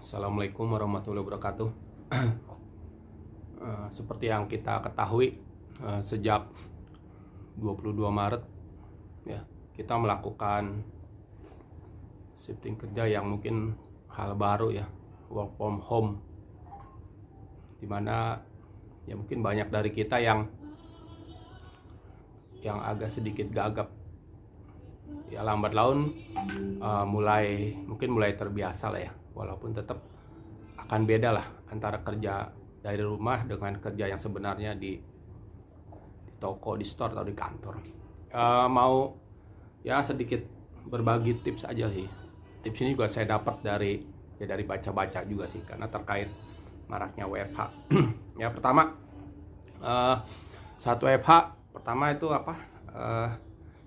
Assalamualaikum warahmatullahi wabarakatuh. Seperti yang kita ketahui, sejak 22 Maret ya, kita melakukan shifting kerja yang mungkin hal baru ya, work from home, dimana ya mungkin banyak dari kita yang agak sedikit gagap ya, lambat laun mulai terbiasa lah ya, walaupun tetap akan beda lah antara kerja dari rumah dengan kerja yang sebenarnya di toko, di store atau di kantor. Mau ya sedikit berbagi tips aja sih. Tips ini juga saya dapat dari baca-baca juga sih, karena terkait maraknya WFH. Ya pertama, satu WFH pertama itu apa?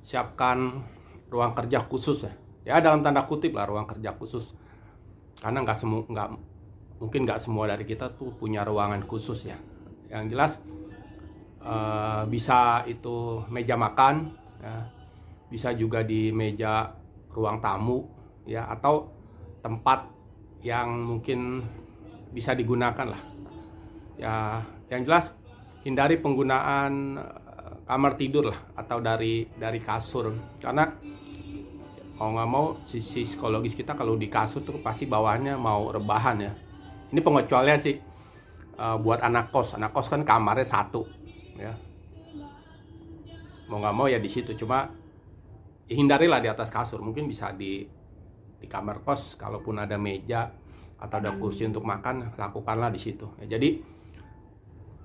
Siapkan ruang kerja khusus ya. Ya dalam tanda kutip lah, ruang kerja khusus. Karena mungkin nggak semua dari kita tuh punya ruangan khusus ya. Yang jelas bisa itu meja makan ya, bisa juga di meja ruang tamu ya, atau tempat yang mungkin bisa digunakan lah ya. Yang jelas hindari penggunaan kamar tidur lah, atau dari kasur, karena mau nggak mau sisi psikologis kita kalau di kasur tuh pasti bawahnya mau rebahan ya. Ini pengecualian sih buat anak kos kan kamarnya satu ya, mau nggak mau ya di situ. Cuma hindarilah di atas kasur, mungkin bisa di kamar kos, kalaupun ada meja atau ada kursi untuk makan, lakukanlah di situ ya. Jadi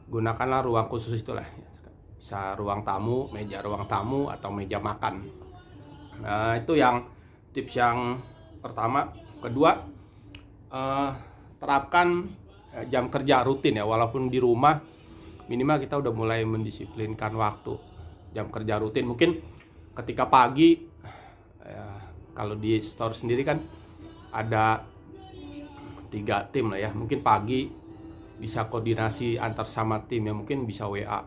gunakanlah ruang khusus itulah, bisa ruang tamu, meja ruang tamu, atau meja makan. Nah, itu yang tips yang pertama. Kedua, terapkan jam kerja rutin ya, walaupun di rumah minimal kita udah mulai mendisiplinkan waktu jam kerja rutin. Mungkin ketika pagi ya, kalau di store sendiri kan ada 3 tim lah ya, mungkin pagi bisa koordinasi antar sama tim ya, mungkin bisa WA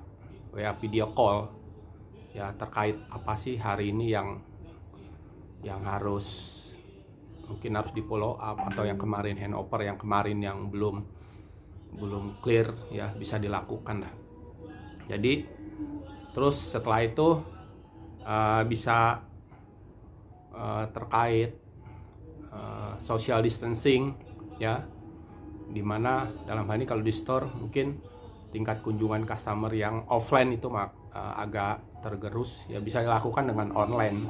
video call ya, terkait apa sih hari ini yang mungkin harus di follow up, atau yang kemarin handover, yang kemarin yang belum clear ya, bisa dilakukan lah. Jadi terus setelah itu bisa terkait social distancing ya, dimana dalam hal ini kalau di store mungkin tingkat kunjungan customer yang offline itu agak tergerus ya, bisa dilakukan dengan online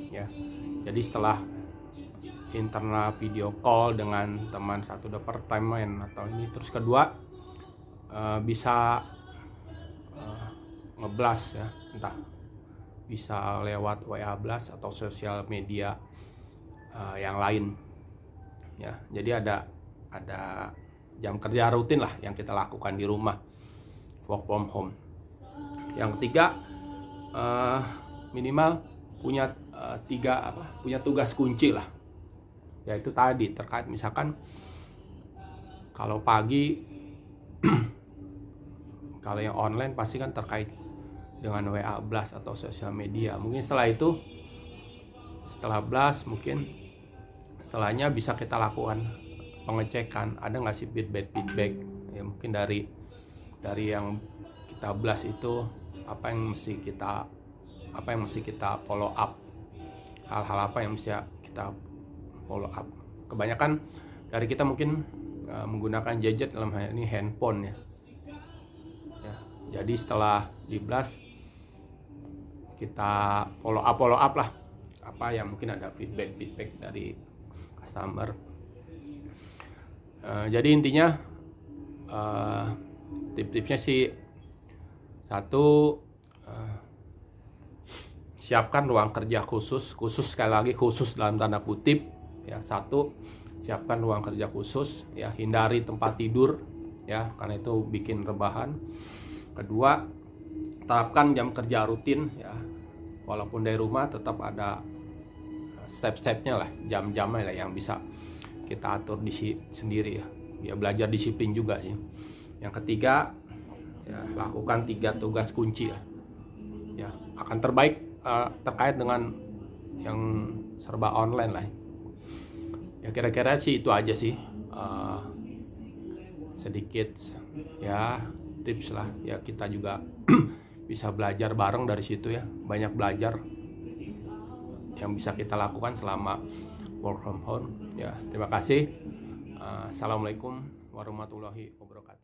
ya. Jadi setelah internal video call dengan teman satu departemen atau ini, terus kedua bisa ngeblast ya, entah bisa lewat WA blast atau sosial media yang lain ya. Jadi ada jam kerja rutin lah yang kita lakukan di rumah, work from home. Yang ketiga, minimal punya punya tugas kunci lah, yaitu tadi terkait misalkan kalau pagi kalau yang online pasti kan terkait dengan WA blast atau sosial media. Mungkin setelah blast, mungkin setelahnya bisa kita lakukan pengecekan, ada nggak sih feedback ya, mungkin dari yang kita blast itu apa yang mesti kita follow up, hal-hal apa yang mesti kita follow up. Kebanyakan dari kita mungkin menggunakan gadget, dalam hal ini handphone ya. Jadi setelah di blast kita follow up lah, apa yang mungkin ada feedback dari customer. Jadi intinya tips-tipsnya sih, satu, siapkan ruang kerja khusus sekali lagi khusus dalam tanda kutip ya. Satu, siapkan ruang kerja khusus ya, hindari tempat tidur ya, karena itu bikin rebahan. Kedua, terapkan jam kerja rutin ya, walaupun dari rumah tetap ada step-stepnya lah, jam-jamnya lah yang bisa kita atur sendiri ya, biar belajar disiplin juga sih. Yang ketiga ya, lakukan 3 tugas kunci ya, akan terbaik terkait dengan yang serba online lah ya. Kira-kira sih itu aja sih uh, sedikit ya tips lah ya, kita juga bisa belajar bareng dari situ ya, banyak belajar yang bisa kita lakukan selama work from home ya. Terima kasih. Assalamualaikum warahmatullahi wabarakatuh.